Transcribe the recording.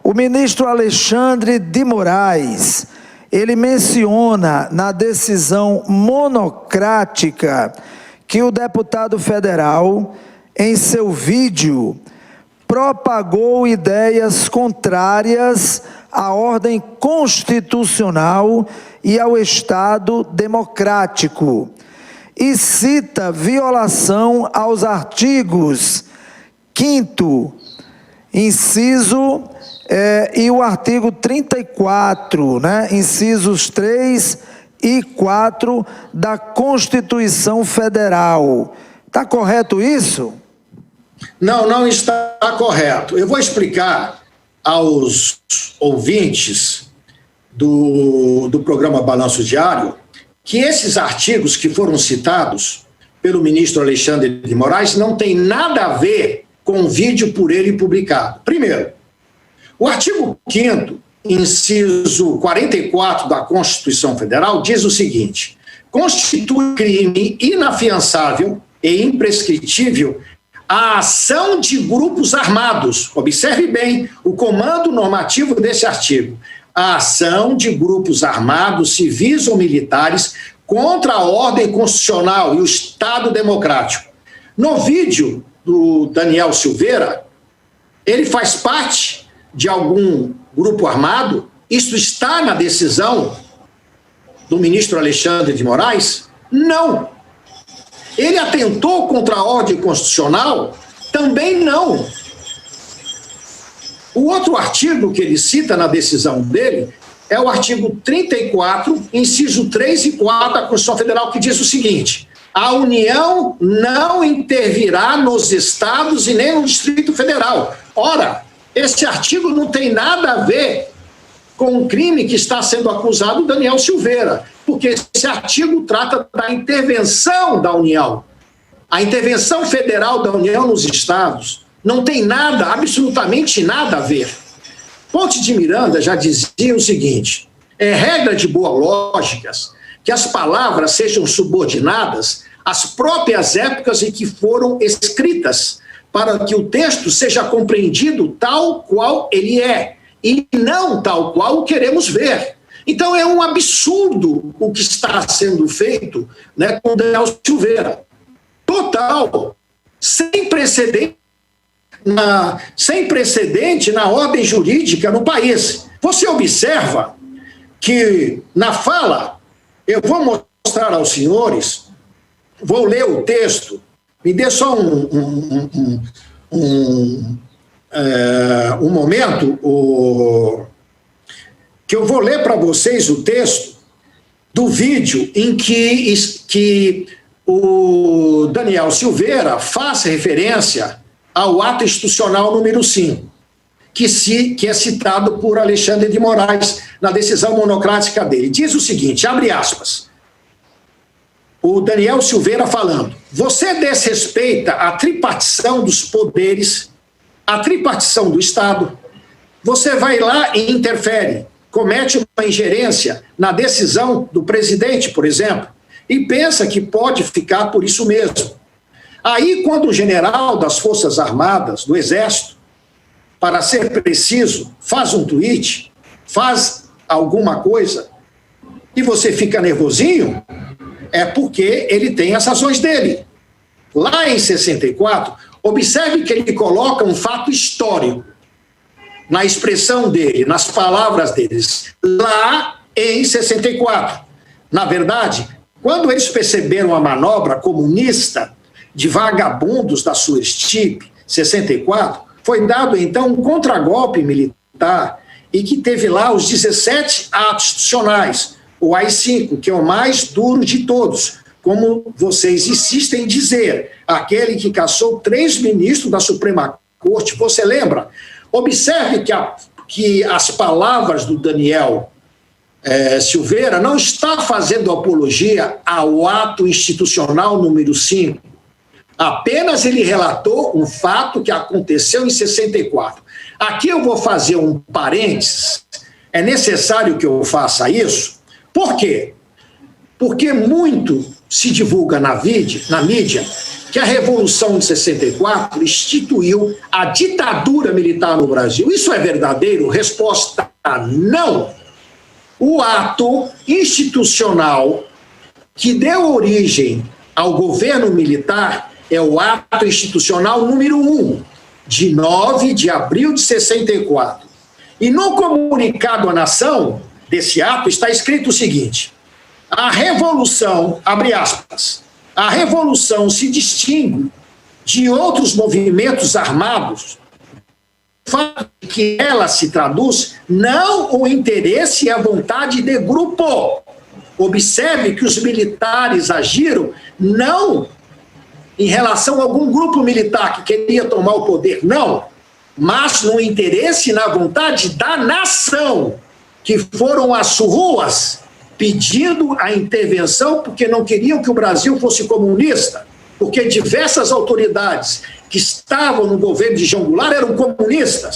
O ministro Alexandre de Moraes, ele menciona na decisão monocrática que o deputado federal, em seu vídeo, propagou ideias contrárias à ordem constitucional e ao Estado democrático, e cita violação aos artigos 5º, inciso, e o artigo 34, incisos 3 e 4 da Constituição Federal. Está correto isso? Não, não está correto. Eu vou explicar aos ouvintes do programa Balanço Diário que esses artigos que foram citados pelo ministro Alexandre de Moraes não tem nada a ver com o vídeo por ele publicado. Primeiro, o artigo 5º, inciso 44 da Constituição Federal, diz o seguinte: constitui crime inafiançável e imprescritível a ação de grupos armados. Observe bem o comando normativo desse artigo. A ação de grupos armados, civis ou militares, contra a ordem constitucional e o Estado democrático. No vídeo do Daniel Silveira, ele faz parte de algum grupo armado? Isso está na decisão do ministro Alexandre de Moraes? Não. Ele atentou contra a ordem constitucional? Também não. O outro artigo que ele cita na decisão dele é o artigo 34, inciso 3 e 4 da Constituição Federal, que diz o seguinte: a União não intervirá nos estados e nem no Distrito Federal. Ora, esse artigo não tem nada a ver com o crime que está sendo acusado o Daniel Silveira, porque esse artigo trata da intervenção da União. A intervenção federal da União nos estados não tem nada, absolutamente nada a ver. Ponte de Miranda já dizia o seguinte: é regra de boa lógica que as palavras sejam subordinadas às próprias épocas em que foram escritas, para que o texto seja compreendido tal qual ele é, e não tal qual o queremos ver. Então é um absurdo o que está sendo feito, com Daniel Silveira. Total, sem precedente na ordem jurídica no país. Você observa que na fala, eu vou mostrar aos senhores, vou ler o texto, me dê só um momento, que eu vou ler para vocês o texto do vídeo em que o Daniel Silveira faz referência ao ato institucional número 5, que é citado por Alexandre de Moraes na decisão monocrática dele. Diz o seguinte, abre aspas, o Daniel Silveira falando: você desrespeita a tripartição dos poderes, a tripartição do Estado, você vai lá e interfere, comete uma ingerência na decisão do presidente, por exemplo, e pensa que pode ficar por isso mesmo. Aí, quando o general das Forças Armadas, do Exército, para ser preciso, faz um tweet, faz alguma coisa, e você fica nervosinho, é porque ele tem as razões dele. Lá em 64, observe que ele coloca um fato histórico na expressão dele, nas palavras deles, lá em 64. Na verdade, quando eles perceberam a manobra comunista de vagabundos da sua estipe, 64, foi dado então um contragolpe militar e que teve lá os 17 atos institucionais, o AI-5, que é o mais duro de todos, como vocês insistem em dizer, aquele que cassou 3 ministros da Suprema Corte, você lembra? Observe que as palavras do Daniel Silveira não está fazendo apologia ao ato institucional número 5, apenas ele relatou um fato que aconteceu em 64. Aqui eu vou fazer um parênteses, é necessário que eu faça isso. Por quê? Porque muito se divulga na mídia que a Revolução de 64 instituiu a ditadura militar no Brasil. Isso é verdadeiro? Resposta: não. O ato institucional que deu origem ao governo militar é o ato institucional número 1, de 9 de abril de 64. E no comunicado à nação desse ato está escrito o seguinte: a revolução, abre aspas, a revolução se distingue de outros movimentos armados, que ela se traduz não o interesse e a vontade de grupo. Observe que os militares agiram não em relação a algum grupo militar que queria tomar o poder, não, mas no interesse e na vontade da nação, que foram às ruas pedindo a intervenção porque não queriam que o Brasil fosse comunista, porque diversas autoridades que estavam no governo de João Goulart eram comunistas.